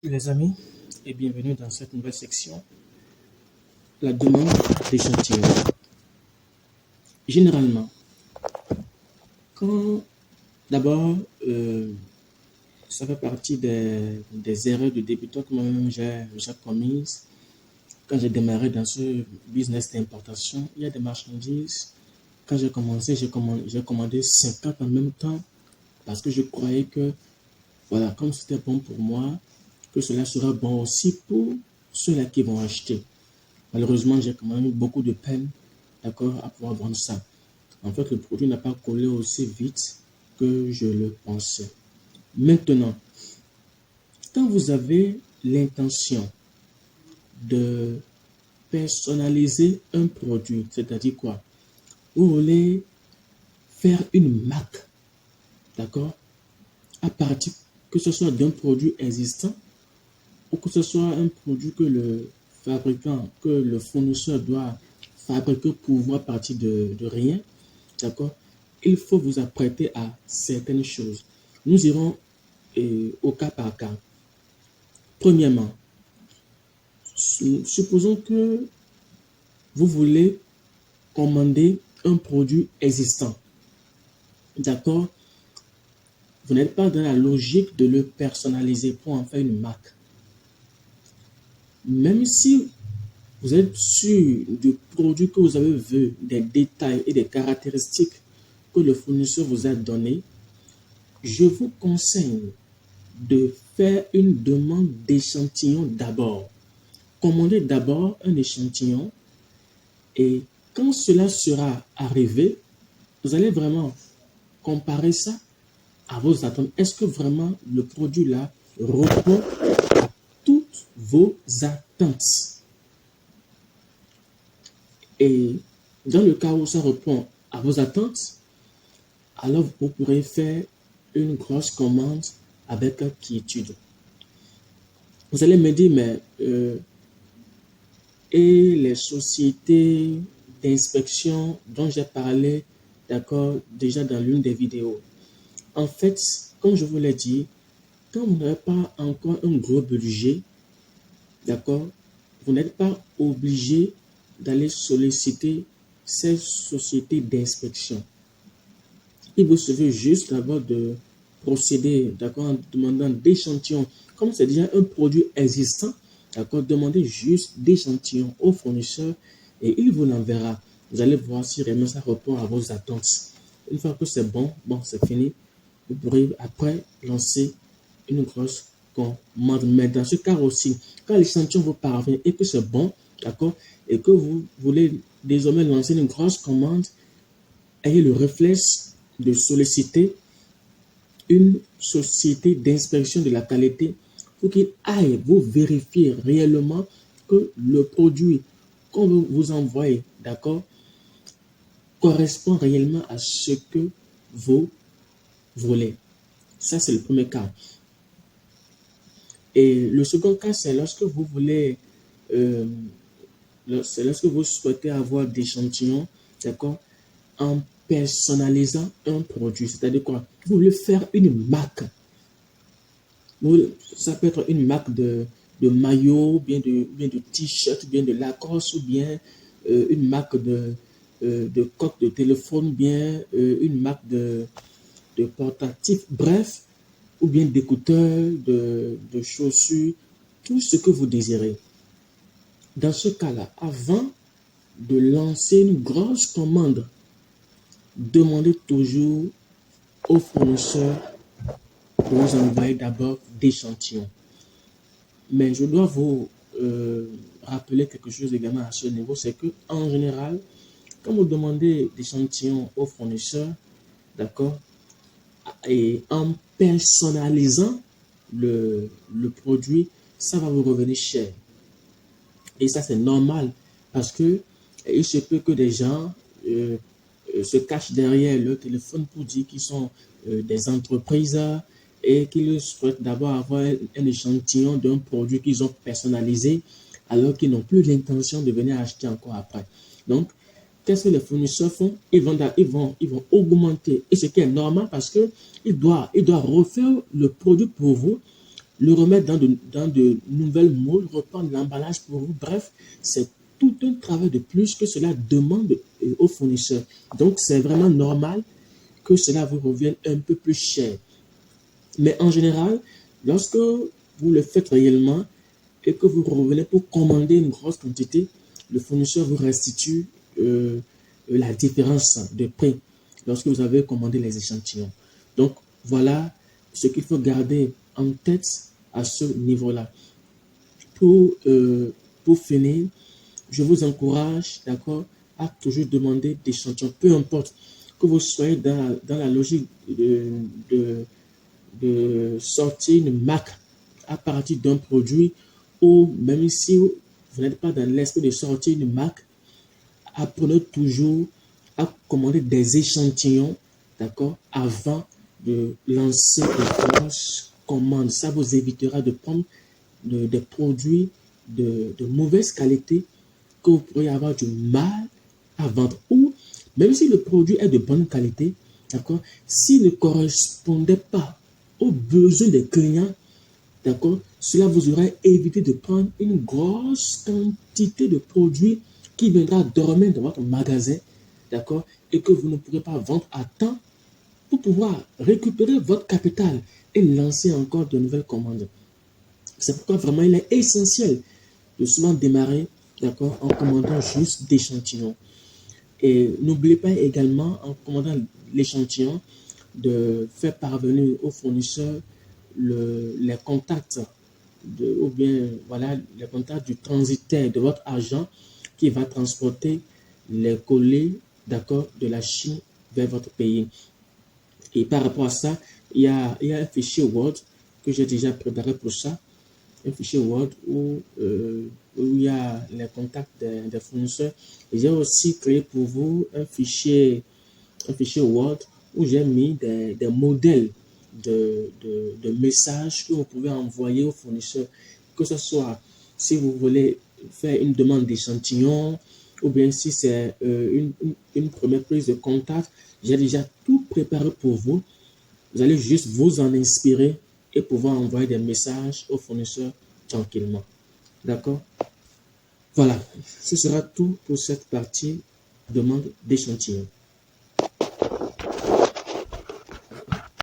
Les amis, et bienvenue dans cette nouvelle section, la demande d'échantillon. Généralement, quand d'abord, ça fait partie des erreurs de débutant que moi-même j'ai commises. Quand j'ai démarré dans ce business d'importation, il y a des marchandises. Quand j'ai commencé, j'ai commandé 50 en même temps parce que je croyais que, voilà, comme c'était bon pour moi, que cela sera bon aussi pour ceux-là qui vont acheter. Malheureusement, j'ai quand même eu beaucoup de peine, d'accord, à pouvoir vendre ça. En fait, le produit n'a pas collé aussi vite que je le pensais. Maintenant, quand vous avez l'intention de personnaliser un produit, c'est-à-dire quoi? Vous voulez faire une marque, d'accord, à partir que ce soit d'un produit existant ou que ce soit un produit que le fabricant, que le fournisseur doit fabriquer pour vous à partir de rien, d'accord, il faut vous apprêter à certaines choses. Nous irons au cas par cas. Premièrement, supposons que vous voulez commander un produit existant, d'accord. Vous n'êtes pas dans la logique de le personnaliser pour en faire une marque. Même si vous êtes sûr du produit que vous avez vu, des détails et des caractéristiques que le fournisseur vous a donné, je vous conseille de faire une demande d'échantillon d'abord. Commandez d'abord un échantillon et quand cela sera arrivé, vous allez vraiment comparer ça à vos attentes. Est-ce que vraiment le produit là répond à toutes vos attentes? Et dans le cas où ça répond à vos attentes, alors vous pourrez faire une grosse commande avec quiétude. Vous allez me dire, mais et les sociétés d'inspection dont j'ai parlé, d'accord, déjà dans l'une des vidéos. En fait, comme je vous l'ai dit, quand vous n'avez pas encore un gros budget, d'accord, vous n'êtes pas obligé d'aller solliciter ces sociétés d'inspection. Il vous suffit juste d'abord de procéder, d'accord, en demandant d'échantillons. Comme c'est déjà un produit existant, d'accord, demandez juste d'échantillons au fournisseur et il vous l'enverra. Vous allez voir si vraiment ça répond à vos attentes. Une fois que c'est bon, c'est fini. Vous pourrez après lancer une grosse commande. Mais dans ce cas aussi, quand l'échantillon vous parvient et que c'est bon, d'accord, et que vous voulez désormais lancer une grosse commande, ayez le réflexe de solliciter une société d'inspection de la qualité pour qu'il aille vous vérifier réellement que le produit qu'on vous envoie, d'accord, correspond réellement à ce que vous voulez. Ça, c'est le premier cas. Et le second cas, c'est lorsque vous voulez, c'est lorsque vous souhaitez avoir des échantillons, d'accord, en personnalisant un produit. C'est-à-dire quoi? Vous voulez faire une marque. Ça peut être une marque de maillot, bien de t-shirt, bien de Lacoste, ou bien une marque de coque de téléphone, bien une marque de portatif. Bref, ou bien d'écouteurs, de chaussures, tout ce que vous désirez. Dans ce cas-là, avant de lancer une grosse commande, demandez toujours au fournisseur de vous envoyer d'abord d'échantillons. Mais je dois vous rappeler quelque chose également à ce niveau, c'est que en général, quand vous demandez d'échantillons au fournisseur, d'accord, et en personnalisant le produit, ça va vous revenir cher. Et ça, c'est normal parce que il se peut que des gens se cachent derrière leur téléphone pour dire qu'ils sont des entreprises et qu'ils souhaitent d'abord avoir un échantillon d'un produit qu'ils ont personnalisé alors qu'ils n'ont plus l'intention de venir acheter encore après. Donc, qu'est-ce que les fournisseurs font? Ils vont augmenter. Et ce qui est normal parce qu'il doit refaire le produit pour vous le remettre dans de nouvelles moules, reprendre l'emballage pour vous. Bref, c'est tout un travail de plus que cela demande aux fournisseurs. Donc, c'est vraiment normal que cela vous revienne un peu plus cher. Mais en général, lorsque vous le faites réellement et que vous revenez pour commander une grosse quantité, le fournisseur vous restitue la différence de prix lorsque vous avez commandé les échantillons. Donc, voilà ce qu'il faut garder en tête à ce niveau-là. Pour finir, je vous encourage, d'accord, à toujours demander d'échantillons, peu importe que vous soyez dans la logique de sortir une marque à partir d'un produit, ou même si vous n'êtes pas dans l'esprit de sortir une marque, apprenez toujours à commander des échantillons, d'accord, avant de lancer une grosse commande. Ça vous évitera de prendre des produits de mauvaise qualité que vous pourriez avoir du mal à vendre. Ou même si le produit est de bonne qualité, d'accord, s'il ne correspondait pas aux besoins des clients, d'accord, cela vous aura évité de prendre une grosse quantité de produits qui viendra dormir dans votre magasin, d'accord, et que vous ne pourrez pas vendre à temps pour pouvoir récupérer votre capital et lancer encore de nouvelles commandes. C'est pourquoi vraiment il est essentiel de souvent démarrer, d'accord, en commandant juste d'échantillons. Et n'oubliez pas également, en commandant l'échantillon, de faire parvenir au fournisseur les contacts ou bien voilà, les contacts du transitaire de votre agent qui va transporter les colis, d'accord, de la Chine vers votre pays. Et par rapport à ça, il y a un fichier Word que j'ai déjà préparé pour ça, un fichier Word où il y a les contacts des fournisseurs. J'ai aussi créé pour vous un fichier Word où j'ai mis des modèles de messages que vous pouvez envoyer aux fournisseurs, que ce soit si vous voulez faire une demande d'échantillon ou bien si c'est une première prise de contact. J'ai déjà tout préparé pour vous. Vous allez juste vous en inspirer et pouvoir envoyer des messages aux fournisseurs tranquillement. D'accord? Voilà, ce sera tout pour cette partie demande d'échantillon.